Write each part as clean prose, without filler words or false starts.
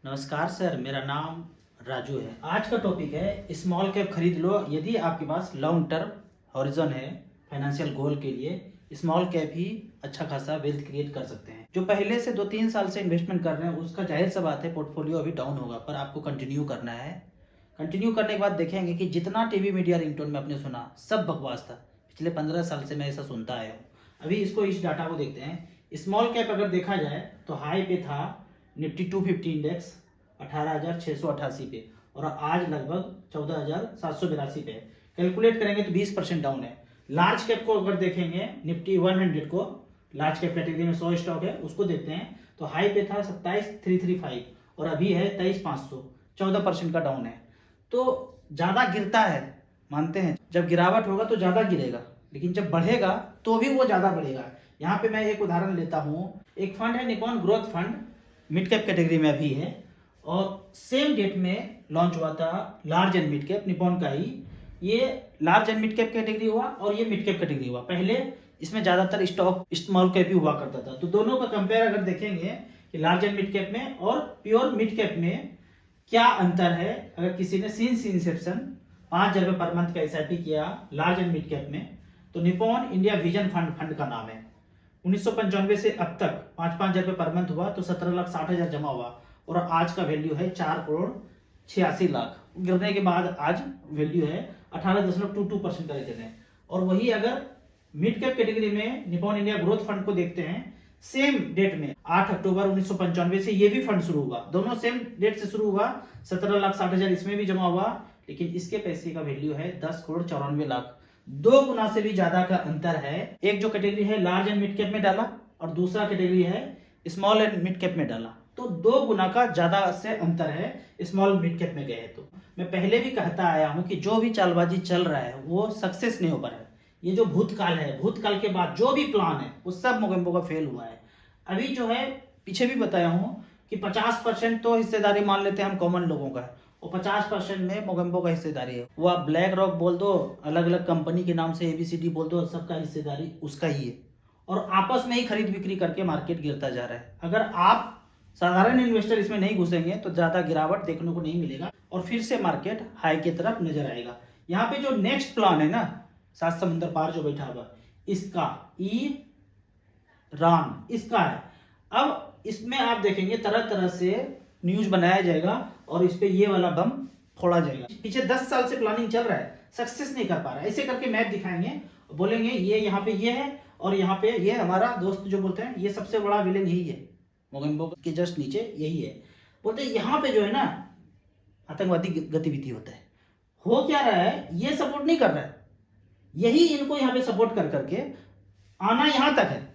नमस्कार सर, मेरा नाम राजू है। आज का टॉपिक है स्मॉल कैप खरीद लो यदि आपके पास लॉन्ग टर्म हॉरिजन है। फाइनेंशियल गोल के लिए स्मॉल कैप ही अच्छा खासा वेल्थ क्रिएट कर सकते हैं। जो पहले से 2-3 साल से इन्वेस्टमेंट कर रहे हैं उसका जाहिर सा बात है पोर्टफोलियो अभी डाउन होगा, पर आपको कंटिन्यू करना है। कंटिन्यू करने के बाद देखेंगे कि जितना टीवी मीडिया रिंगटोन में आपने सुना सब बकवास था। पिछले 15 साल से मैं ऐसा सुनता आया हूँ। अभी इस डाटा को देखते हैं। स्मॉल कैप अगर देखा जाए तो हाई पे था निफ्टी 250 इंडेक्स 18,688 पे और आज लगभग 14,782 पे है। कैलकुलेट करेंगे तो 20% डाउन है। लार्ज कैप को अगर देखेंगे निफ्टी 100 को, लार्ज कैप कैटेगरी में 100 स्टॉक है, उसको देखते हैं तो हाई पे था 27,335 और अभी है 23,500, 14% का डाउन है। तो ज्यादा गिरता है, मानते हैं। जब गिरावट होगा तो ज्यादा गिरेगा, लेकिन जब बढ़ेगा तो भी वो ज्यादा बढ़ेगा। यहाँ पे मैं एक उदाहरण लेता हूँ। एक फंड है Nippon growth fund, mid cap category में अभी है और सेम डेट में लॉन्च हुआ था large and mid cap, Nippon का ही। ये large and mid cap category हुआ और ये मिड कैप कैटेगरी हुआ। पहले इसमें ज्यादातर स्टॉक स्मॉल कैप ही हुआ करता था। तो दोनों का कंपेयर अगर देखेंगे कि लार्ज एंड मिड कैप में और प्योर मिड कैप में क्या अंतर है। अगर किसी ने सिंस इंसेप्शन 5,000 रुपये पर मंथ का एसआईपी किया लार्ज एंड मिड कैप में, तो निपॉन इंडिया विजन फंड का नाम है। 1995 से अब तक 5,000 रुपये पर मंथ हुआ तो 17,60,000 जमा हुआ और आज का वैल्यू है 4,86,00,000। गिरने के बाद आज वैल्यू है 18.22% का रिटर्न है। और वही अगर मिड कैप कैटेगरी में निपॉन इंडिया ग्रोथ फंड को देखते हैं, सेम डेट में 8 अक्टूबर 1995 से ये भी फंड शुरू हुआ। दोनों सेम डेट से शुरू हुआ। 17,60,000 इसमें भी जमा हुआ, लेकिन इसके पैसे का वैल्यू है 10,94,00,000। 2 गुना से भी ज्यादा का अंतर है। एक जो कैटेगरी है लार्ज एंड मिड कैप में डाला और दूसरा कैटेगरी है स्मॉल एंड मिड कैप में डाला, तो 2 गुना का ज्यादा से अंतर है स्मॉल मिड कैप में गए। तो मैं पहले भी कहता आया हूं कि जो भी चालबाजी चल रहा है वो सक्सेस नहीं हो पा रहा है। ये जो भूतकाल है, भूतकाल के बाद जो भी प्लान है वो सब मोगेम्बो का फेल हुआ है। अभी जो है पीछे भी बताया हूं कि 50% तो हिस्सेदारी मान लेते हैं हम कॉमन लोगों का, और 50% में मोगेम्बो का हिस्सेदारी है। वो आप ब्लैक रॉक बोल दो, अलग अलग कंपनी के नाम से ABCD बोल दो, सबका हिस्सेदारी उसका ही है। और आपस में ही खरीद बिक्री करके मार्केट गिरता जा रहा है। अगर आप साधारण इन्वेस्टर इसमें नहीं घुसेंगे तो ज्यादा गिरावट देखने को नहीं मिलेगा और फिर से मार्केट हाई की तरफ नजर आएगा। यहाँ पे जो नेक्स्ट प्लान है ना, 7 समुंदर पार जो बैठा हुआ, इसका ईरान इसका है। अब इसमें आप देखेंगे तरह तरह से न्यूज बनाया जाएगा और इस पे ये वाला बम फोड़ा जाएगा। पीछे 10 साल से प्लानिंग चल रहा है, सक्सेस नहीं कर पा रहा है। ऐसे करके मैप दिखाएंगे, बोलेंगे ये यहाँ पे ये है और यहाँ पे ये हमारा दोस्त जो बोलते हैं ये सबसे बड़ा विलेन यही है, मोगेम्बो के जस्ट नीचे यही है। बोलते हैं यहाँ पे जो है ना आतंकवादी गतिविधि होता है। हो क्या रहा है, ये सपोर्ट नहीं कर रहा है, यही इनको यहाँ पे सपोर्ट कर करके आना यहाँ तक है।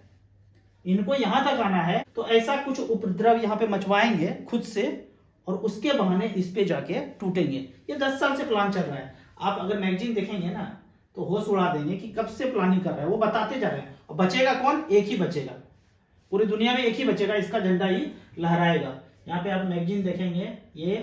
इनको यहां तक आना है तो ऐसा कुछ उपद्रव यहाँ पे मचवाएंगे खुद से और उसके बहाने इस पे जाके टूटेंगे। ये 10 साल से प्लान चल रहा है। आप अगर मैगजीन देखेंगे ना तो होश उड़ा देंगे कि कब से प्लानिंग कर रहा है। वो बताते जा रहे हैं। और बचेगा कौन? एक ही बचेगा, पूरी दुनिया में एक ही बचेगा, इसका झंडा ही लहराएगा। यहाँ पे आप मैगजीन देखेंगे, ये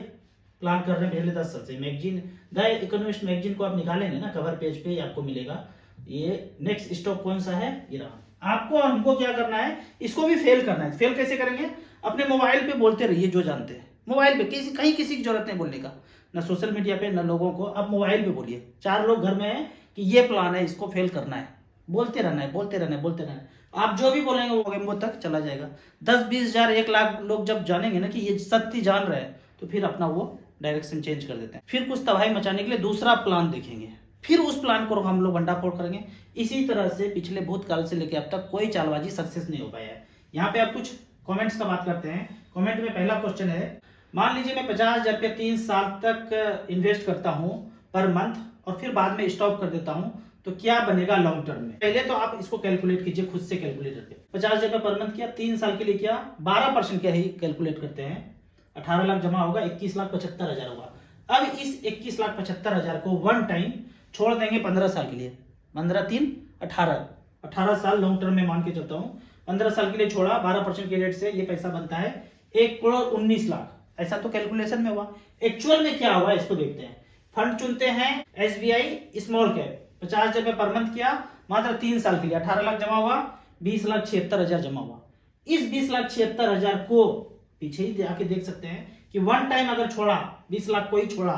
प्लान कर रहे हैं पहले 10 साल से। मैगजीन द इकोनॉमिस्ट मैगजीन को आप निकालेंगे ना, कवर पेज पे आपको मिलेगा ये नेक्स्ट स्टॉक कौन सा है, ये रहा। आपको और हमको क्या करना है, इसको भी फेल करना है। फेल कैसे करेंगे? अपने मोबाइल पे बोलते रहिए जो जानते हैं। मोबाइल पे कहीं किसी की जरूरत नहीं बोलने का, ना सोशल मीडिया पे ना लोगों को। आप मोबाइल पे बोलिए, 4 लोग घर में हैं कि ये प्लान है, इसको फेल करना है। बोलते रहना है, बोलते रहना है, बोलते रहना है। आप जो भी बोलेंगे वो मोगेम्बो तक चला जाएगा। 10-20 हजार 1 लाख लोग जब जानेंगे ना कि ये सत्य जान रहे हैं, तो फिर अपना वो डायरेक्शन चेंज कर देते हैं। फिर कुछ तबाही मचाने के लिए दूसरा प्लान देखेंगे, फिर उस प्लान को हम लोग भंडाफोड़ करेंगे। इसी तरह से पिछले भूतकाल से लेकर अब तक कोई चालबाजी सक्सेस नहीं हो पाया है। यहाँ पे आप कुछ कमेंट्स का बात करते हैं। कमेंट में पहला क्वेश्चन है, मान लीजिए मैं 50,000 रुपये 3 साल तक इन्वेस्ट करता हूँ पर मंथ और फिर बाद में स्टॉप कर देता हूँ, तो क्या बनेगा लॉन्ग टर्म में? पहले तो आप इसको कैलकुलेट कीजिए खुद से कैलकुलेटर पे। 50,000 रुपये पर मंथ किया, 3 साल के लिए किया, 12% क्या ही कैलकुलेट करते हैं, 18 लाख जमा होगा, 21,75,000 होगा। अब इस 21,75,000 को वन टाइम छोड़ देंगे 15 साल के लिए। 15×3 18 साल लॉन्ग टर्म में मान के चलता हूं। 15 साल के लिए छोड़ा, 12% के रेट से ये पैसा बनता है 1,19,00,000। ऐसा तो कैलकुलेशन में हुआ। एक्चुअल में क्या हुआ इसको देखते हैं। फंड चुनते हैं SBI स्मॉल कैप, 50,000 रुपये पर मंथ किया, मात्र 3 साल के लिए 18 लाख जमा हुआ, 20,76,000 जमा हुआ। इस 20,76,000 को पीछे ही जाके देख सकते हैं कि वन टाइम अगर छोड़ा 20 लाख कोई छोड़ा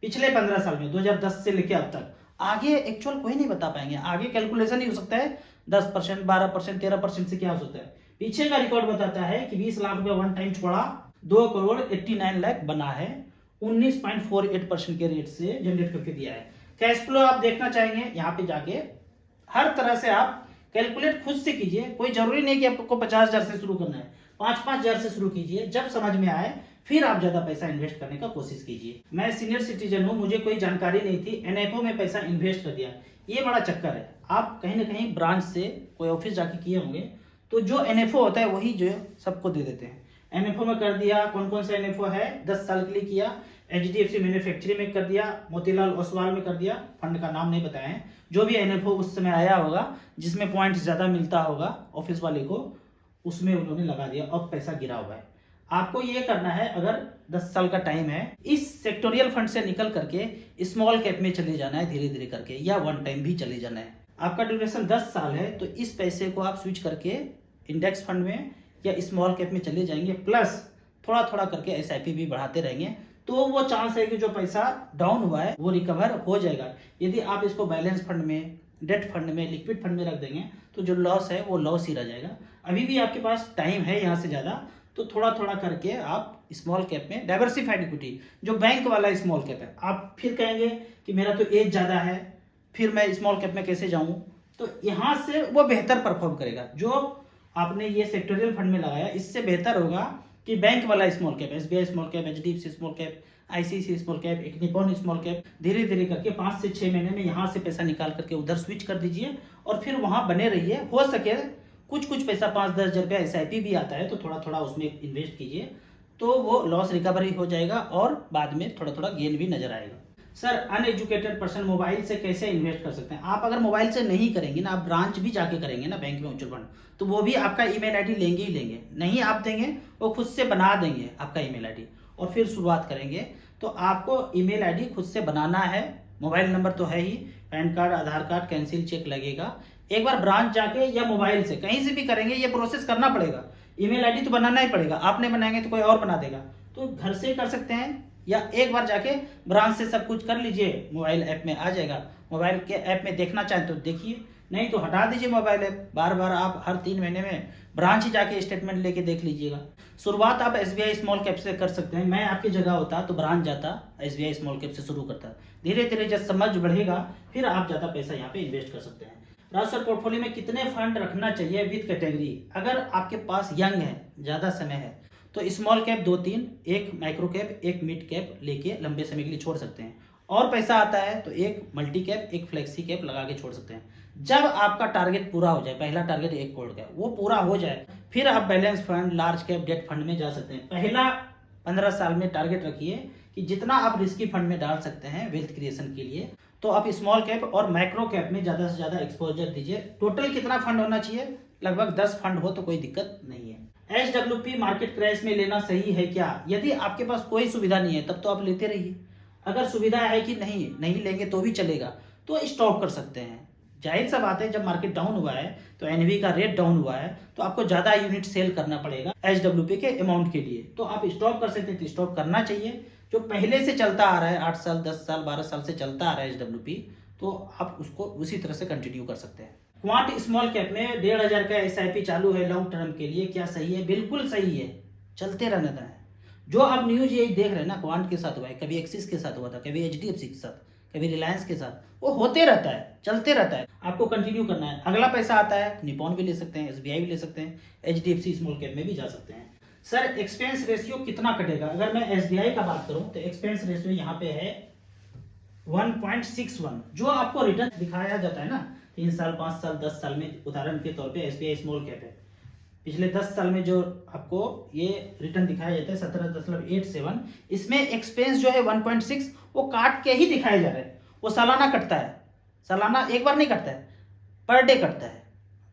पिछले 15 साल में 2010 से लेके अब तक, आगे एक्चुअल कोई नहीं बता पाएंगे, आगे कैलकुलेशन ही हो सकता है 10%, 12%, 13% से क्या हो सकता है। पीछे का रिकॉर्ड बताता है कि 20 लाख रुपया वन टाइम छोड़ा, 2,89,00,000 बना है, 19.48% के रेट से जनरेट करके दिया है। कैश फ्लो आप देखना चाहेंगे, यहाँ पे जाके हर तरह से आप कैलकुलेट खुद से कीजिए। कोई जरूरी नहीं कि आपको 50,000 से शुरू करना है, 5-5 हजार से शुरू कीजिए। जब समझ में आए फिर आप ज्यादा पैसा इन्वेस्ट करने का कोशिश कीजिए। मैं सीनियर सिटीजन हूँ, मुझे कोई जानकारी नहीं थी, एनएफओ में पैसा इन्वेस्ट कर दिया, ये बड़ा चक्कर है। आप कहीं ना कहीं ब्रांच से कोई ऑफिस जाके किए होंगे, तो जो एनएफओ होता है वही जो सबको दे देते हैं। एनएफओ में कर दिया, कौन कौन सा एनएफओ है, 10 साल के लिए किया, एचडीएफसी मैन्युफैक्चरिंग में कर दिया, मोतीलाल ओसवाल में कर दिया, फंड का नाम नहीं बताए हैं, जो भी एनएफओ उस समय आया होगा जिसमें पॉइंट ज्यादा मिलता होगा ऑफिस वाले को, उसमें उन्होंने लगा दिया, अब पैसा गिरा हुआ है। आपको ये करना है, अगर 10 साल का टाइम है, इस सेक्टोरियल फंड से निकल करके स्मॉल कैप में चले जाना है धीरे धीरे करके, या वन टाइम भी चले जाना है। आपका ड्यूरेशन 10 साल है, तो इस पैसे को आप स्विच करके इंडेक्स फंड में या स्मॉल कैप में चले जाएंगे, प्लस थोड़ा थोड़ा करके एसआईपी भी बढ़ाते रहेंगे, तो वो चांस है कि जो पैसा डाउन हुआ है वो रिकवर हो जाएगा। यदि आप इसको बैलेंस फंड में, डेट फंड में, लिक्विड फंड में रख देंगे तो जो लॉस है वो लॉस ही रह जाएगा। अभी भी आपके पास टाइम है यहाँ से ज्यादा, तो थोड़ा थोड़ा करके आप स्मॉल कैप में, डाइवर्सिफाइड इक्विटी जो बैंक वाला स्मॉल कैप है। आप फिर कहेंगे कि मेरा तो एज ज्यादा है, फिर मैं स्मॉल कैप में कैसे जाऊं, तो यहाँ से वो बेहतर परफॉर्म करेगा। जो आपने ये सेक्टोरियल फंड में लगाया, इससे बेहतर होगा कि बैंक वाला small cap, SBI small cap, HDFC small cap, ICICI small cap, एक निपॉन स्मॉल कैप, धीरे धीरे करके 5 से 6 महीने में यहाँ से पैसा निकाल करके उधर स्विच कर दीजिए और फिर वहां बने रहिए। हो सके कुछ कुछ पैसा 5-10 हजार रुपया एसआईपी भी आता है, तो थोड़ा थोड़ा उसमें इन्वेस्ट कीजिए, तो वो लॉस रिकवरी हो जाएगा और बाद में थोड़ा थोड़ा गेन भी नजर आएगा। सर, अनएजुकेटेड पर्सन मोबाइल से कैसे इन्वेस्ट कर सकते हैं? आप अगर मोबाइल से नहीं करेंगे ना, आप ब्रांच भी जाके करेंगे ना बैंक में म्यूचुअल फंड, तो वो भी आपका ईमेल आईडी लेंगे ही लेंगे, नहीं आप देंगे, वो खुद से बना देंगे आपका ईमेल आईडी और फिर शुरुआत करेंगे। तो आपको ईमेल आईडी खुद से बनाना है, मोबाइल नंबर तो है ही, पैन कार्ड, आधार कार्ड, कैंसिल चेक लगेगा। एक बार ब्रांच जाके या मोबाइल से कहीं से भी करेंगे, ये प्रोसेस करना पड़ेगा। ईमेल आईडी तो बनाना ही पड़ेगा, आपने बनाएंगे तो कोई और बना देगा, तो घर से कर सकते हैं या एक बार जाके ब्रांच से सब कुछ कर लीजिए, मोबाइल ऐप में आ जाएगा। मोबाइल के ऐप में देखना चाहें तो देखिए, नहीं तो हटा दीजिए मोबाइल ऐप। बार बार आप हर 3 महीने में ब्रांच ही जाके स्टेटमेंट लेके देख लीजिएगा। शुरुआत आप एसबीआई स्मॉल कैप से कर सकते हैं। मैं आपकी जगह होता तो ब्रांच जाता, एसबीआई स्मॉल कैप से शुरू करता, धीरे धीरे जब समझ बढ़ेगा फिर आप ज्यादा पैसा यहाँ पे इन्वेस्ट कर सकते हैं। राज सर, पोर्टफोलियो में कितने फंड रखना चाहिए विद कैटेगरी? अगर आपके पास यंग है, ज्यादा समय है, तो स्मॉल कैप 2-3, एक माइक्रो कैप, एक मिड कैप लेके लंबे समय के लिए छोड़ सकते हैं। और पैसा आता है तो एक मल्टी कैप, एक फ्लेक्सी कैप लगा के छोड़ सकते हैं। जब आपका टारगेट पूरा हो जाए, पहला टारगेट 1 करोड़ का, वो पूरा हो जाए, फिर आप balance fund, large cap, debt fund में जा सकते हैं। पहला 15 साल में टारगेट रखिए कि जितना आप रिस्की फंड में डाल सकते हैं वेल्थ क्रिएशन के लिए, तो आप स्मॉल कैप और माइक्रो कैप में ज्यादा से ज्यादा एक्सपोजर दीजिए। टोटल कितना फंड होना चाहिए? लगभग 10 फंड हो तो कोई दिक्कत नहीं है। एचडब्ल्यूपी मार्केट क्रैश में लेना सही है क्या? यदि आपके पास कोई सुविधा नहीं है तब तो आप लेते रहिए। अगर सुविधा है कि नहीं लेंगे तो भी चलेगा, तो स्टॉप कर सकते हैं। जाहिर सा बात है, जब मार्केट डाउन हुआ है तो एनवी का रेट डाउन हुआ है, तो आपको ज्यादा यूनिट सेल करना पड़ेगा एचडब्ल्यूपी के अमाउंट के लिए, तो आप स्टॉप कर सकते हैं, तो स्टॉप करना चाहिए। जो पहले से चलता आ रहा है, 8 साल, 10 साल, 12 साल से चलता आ रहा है एचडब्ल्यूपी, तो आप उसको उसी तरह से कंटिन्यू कर सकते हैं। क्वांट स्मॉल कैप में 1,500 का एसआईपी चालू है लॉन्ग टर्म के लिए, क्या सही है? बिल्कुल सही है, चलते रहना है। जो आप न्यूज यही देख रहे हैं ना, क्वांट के साथ हुआ है, कभी एक्सिस के साथ हुआ था, कभी एचडीएफसी के साथ, कभी रिलायंस के साथ, वो होते रहता है, चलते रहता है, आपको कंटिन्यू करना है। अगला पैसा आता है, निपॉन भी ले सकते हैं, एसबीआई भी ले सकते हैं, एचडीएफसी स्मॉल कैप में भी जा सकते हैं। सर, एक्सपेंस रेशियो कितना कटेगा? अगर मैं एसबीआई का बात करूं तो एक्सपेंस रेशियो यहाँ पे है 1.61। जो आपको रिटर्न दिखाया जाता है ना 3 साल, 5 साल, 10 साल में, उदाहरण के तौर पे एसबीआई स्मॉल कैप है, पिछले 10 साल में जो आपको ये रिटर्न दिखाया जाता है 17.87, इसमें एक्सपेंस जो है 1.6 वो काट के ही दिखाया जा रहा है। वो सालाना कटता है, सालाना एक बार नहीं कटता है, पर डे कटता है।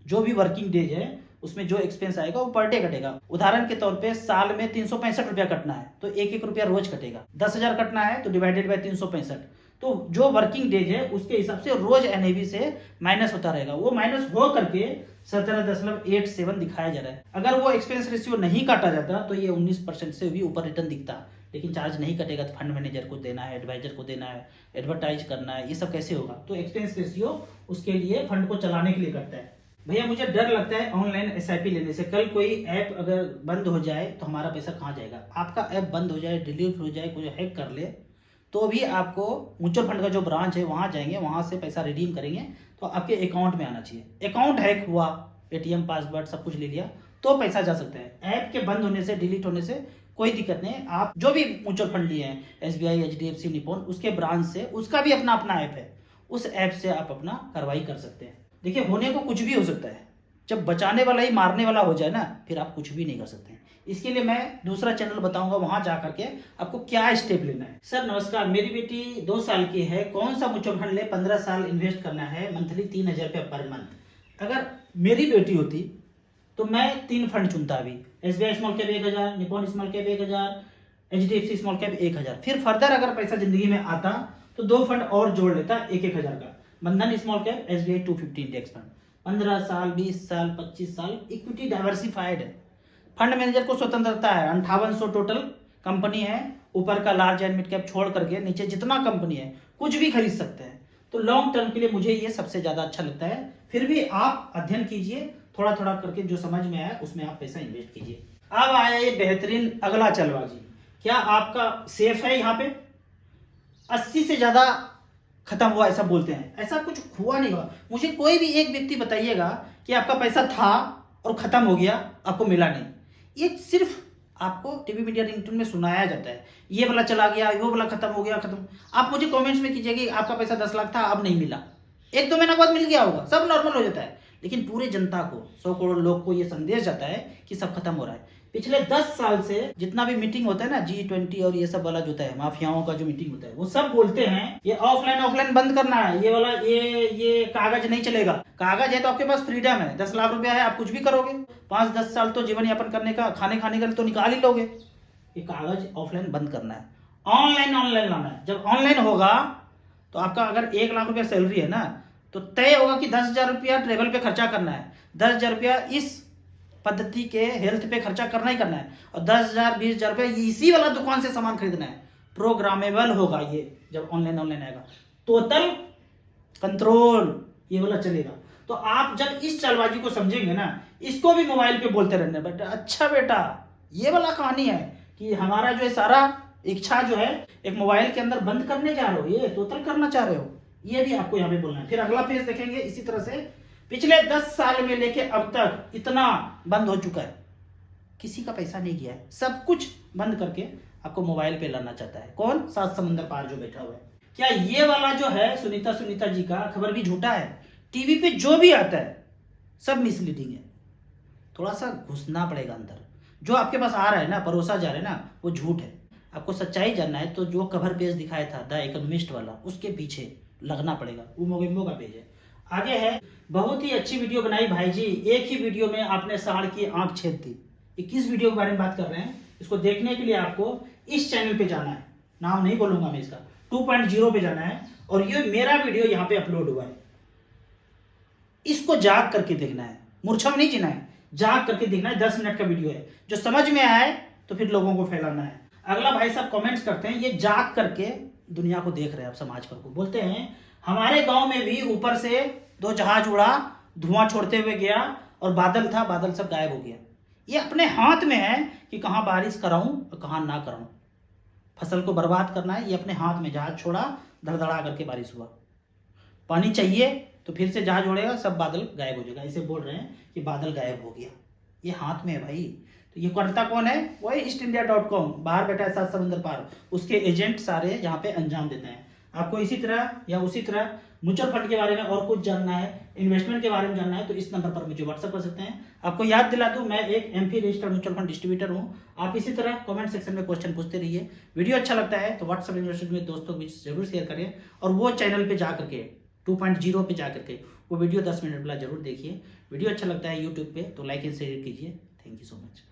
जो भी वर्किंग डेज है उसमें जो एक्सपेंस आएगा वो पर डे कटेगा। उदाहरण के तौर पे साल में 365 रुपया कटना है तो 1-1 रुपया रोज कटेगा। 10,000 कटना है तो डिवाइडेड बाय 365, तो जो वर्किंग डेज है उसके हिसाब से रोज एनएवी से माइनस होता रहेगा। वो माइनस हो करके 17.87 दिखाया जा रहा है। अगर वो एक्सपेंस रेशियो नहीं काटा जाता तो ये 19% से भी ऊपर रिटर्न दिखता, लेकिन चार्ज नहीं कटेगा तो फंड मैनेजर को देना है, एडवाइजर को देना है, एडवर्टाइज करना है, ये सब कैसे होगा? तो एक्सपेंस रेशियो उसके लिए फंड को चलाने के लिए करता है। भैया मुझे डर लगता है ऑनलाइन एसआईपी लेने से, कल कोई ऐप अगर बंद हो जाए तो हमारा पैसा कहाँ जाएगा? आपका ऐप बंद हो जाए, डिलीट हो जाए, कोई हैक कर ले तो भी आपको म्यूचुअल फंड का जो ब्रांच है वहाँ जाएंगे, वहाँ से पैसा रिडीम करेंगे तो आपके अकाउंट में आना चाहिए। अकाउंट हैक हुआ, एटीएम पासवर्ड सब कुछ ले लिया तो पैसा जा सकता है। ऐप के बंद होने से, डिलीट होने से कोई दिक्कत नहीं। आप जो भी म्यूचुअल फंड लिए हैं, एसबीआई, एचडीएफसी, निपॉन, उसके ब्रांच से, उसका भी अपना अपना ऐप है, उस ऐप से आप अपना कार्रवाई कर सकते हैं। देखिए होने को कुछ भी हो सकता है, जब बचाने वाला ही मारने वाला हो जाए ना, फिर आप कुछ भी नहीं कर सकते। इसके लिए मैं दूसरा चैनल बताऊंगा, वहां जा करके आपको क्या स्टेप लेना है। सर नमस्कार, मेरी बेटी 2 साल की है, कौन सा म्यूचुअल फंड ले? 15 साल इन्वेस्ट करना है, मंथली 3000 रुपये पर मंथ। अगर मेरी बेटी होती तो मैं 3 फंड चुनता अभी, SBI small cap 1000, Nippon small cap 1000, HDFC small cap 1000। फिर फर्दर अगर पैसा जिंदगी में आता तो 2 फंड और जोड़ लेता 1000 का, बंधन small cap, SBI 250 index fund. 15 साल, 20 साल, 25 साल, इक्विटी डाइवर्सिफाइड है। फंड मैनेजर को स्वतंत्रता है, 5800 टोटल कंपनी है, ऊपर का लार्ज एंड मिड कैप छोड़ करके नीचे जितना कंपनी है कुछ भी खरीद सकते हैं। तो लॉन्ग टर्म के लिए मुझे ये सबसे ज्यादा अच्छा लगता है। फिर भी आप अध्ययन कीजिए, थोड़ा थोड़ा करके जो समझ में आया उसमें आप पैसा इन्वेस्ट कीजिए। अब आया ये बेहतरीन अगला चलबाजी, क्या आपका सेफ है? यहाँ पे 80 से ज्यादा खत्म हुआ ऐसा बोलते हैं, ऐसा कुछ हुआ नहीं हुआ। मुझे कोई भी एक व्यक्ति बताइएगा कि आपका पैसा था और खत्म हो गया, आपको मिला नहीं। ये सिर्फ आपको टीवी मीडिया रिंगटोन में सुनाया जाता है, ये वाला चला गया, वो वाला खत्म हो गया, खत्म। आप मुझे कमेंट्स में कीजिए कि आपका पैसा 10 लाख था, अब नहीं मिला, 1-2 महीना बाद मिल गया होगा, सब नॉर्मल हो जाता है। लेकिन पूरे जनता को, 100 करोड़ लोग को ये संदेश जाता है कि सब खत्म हो रहा है। पिछले 10 साल से जितना भी मीटिंग होता है ना, G20 और ये सब वाला जो होता है, माफियाओं का जो मीटिंग होता है, वो सब बोलते हैं ये ऑफलाइन बंद करना है, ये वाला ये कागज नहीं चलेगा। कागज है तो आपके पास फ्रीडम है, 10 लाख रुपया है, आप कुछ भी करोगे। 5-10 साल तो जीवन यापन करने का, खाने का तो निकाल ही लोगे। ये कागज ऑफलाइन बंद करना है, ऑनलाइन लाना है। जब ऑनलाइन होगा तो आपका अगर 1 लाख रुपया सैलरी है ना, तो तय होगा कि 10,000 रुपया ट्रेवल पे खर्चा करना है, 10,000 रुपया इस पद्धति के हेल्थ पे खर्चा करना ही करना है, और 10,000 20,000 रुपये इसी वाला दुकान से सामान खरीदना है। प्रोग्रामेबल होगा ये, जब ऑनलाइन आएगा टोटल कंट्रोल ये वाला चलेगा। तो आप जब इस चालबाजी को समझेंगे ना, इसको भी मोबाइल पे बोलते रहने, बट अच्छा बेटा ये वाला कहानी है कि हमारा जो है सारा इच्छा जो है एक मोबाइल के अंदर बंद करने जा रहे हो, ये टोटल करना चाह रहे हो, ये भी आपको यहाँ पे बोलना है। फिर अगला पेज देखेंगे, इसी तरह से पिछले 10 साल में लेके अब तक इतना बंद हो चुका है, किसी का पैसा नहीं गया है, सब कुछ बंद करके आपको मोबाइल पे लाना चाहता है। कौन? 7 समंदर पार जो बैठा हुआ है। क्या ये वाला जो है सुनीता जी का खबर भी झूठा है? टीवी पे जो भी आता है सब मिसलीडिंग है। थोड़ा सा घुसना पड़ेगा अंदर, जो आपके पास आ रहा है ना, परोसा जा रहा है ना, वो झूठ है। आपको सच्चाई जानना है तो जो कवर पेज दिखाया था द इकोनॉमिस्ट वाला, उसके पीछे लगना पड़ेगा, वो मोगेम्बो का पेज है। आगे है, बहुत ही अच्छी वीडियो बनाई भाई जी, एक ही वीडियो में आपने सांड की आंख छेद दी। ये किस वीडियो के बारे में बात कर रहे हैं? इसको देखने के लिए आपको इस चैनल पे जाना है, नाम नहीं बोलूंगा मैं इसका, 2.0 पे जाना है, और ये मेरा वीडियो यहाँ पे अपलोड हुआ है। इसको जाग करके देखना है, मूर्छा में नहीं जीना है, जाग करके देखना है। 10 मिनट का वीडियो है, जो समझ में आए तो फिर लोगों को फैलाना है। अगला भाई साहब कमेंट्स करते हैं, ये जाग करके दुनिया को देख रहे हैं, आप समाज को बोलते हैं हमारे गांव में भी ऊपर से 2 जहाज उड़ा, धुआं छोड़ते हुए गया, और बादल था, बादल सब गायब हो गया। ये अपने हाथ में है कि कहां बारिश कराऊं और कहां ना कराऊं। फसल को बर्बाद करना है, ये अपने हाथ में। जहाज छोड़ा, धड़धड़ा करके बारिश हुआ। पानी चाहिए तो फिर से जहाज उड़ेगा, सब बादल गायब हो जाएगा। इसे बोल रहे हैं कि बादल गायब हो गया, ये हाथ में है भाई। तो ये करता कौन है? वही ईस्टइंडिया.com, बाहर बैठा है 7 समंदर पार, उसके एजेंट सारे यहाँ पे अंजाम देते हैं। आपको इसी तरह या उसी तरह म्यूचुअल फंड के बारे में और कुछ जानना है, इन्वेस्टमेंट के बारे में जानना है, तो इस नंबर पर मुझे व्हाट्सएप कर सकते हैं। आपको याद दिला दूं, मैं एक MP registered mutual fund distributor हूं। आप इसी तरह कमेंट सेक्शन में क्वेश्चन पूछते रहिए। वीडियो अच्छा लगता है तो व्हाट्सएप इन्वेस्टमेंट में दोस्तों के बीच जरूर शेयर करें, और वो चैनल पे जा करके 2.0 पे जा करके वो वीडियो 10 मिनट वाला जरूर देखिए। वीडियो अच्छा लगता है यूट्यूब पे तो लाइक एंड शेयर कीजिए। Thank you so much.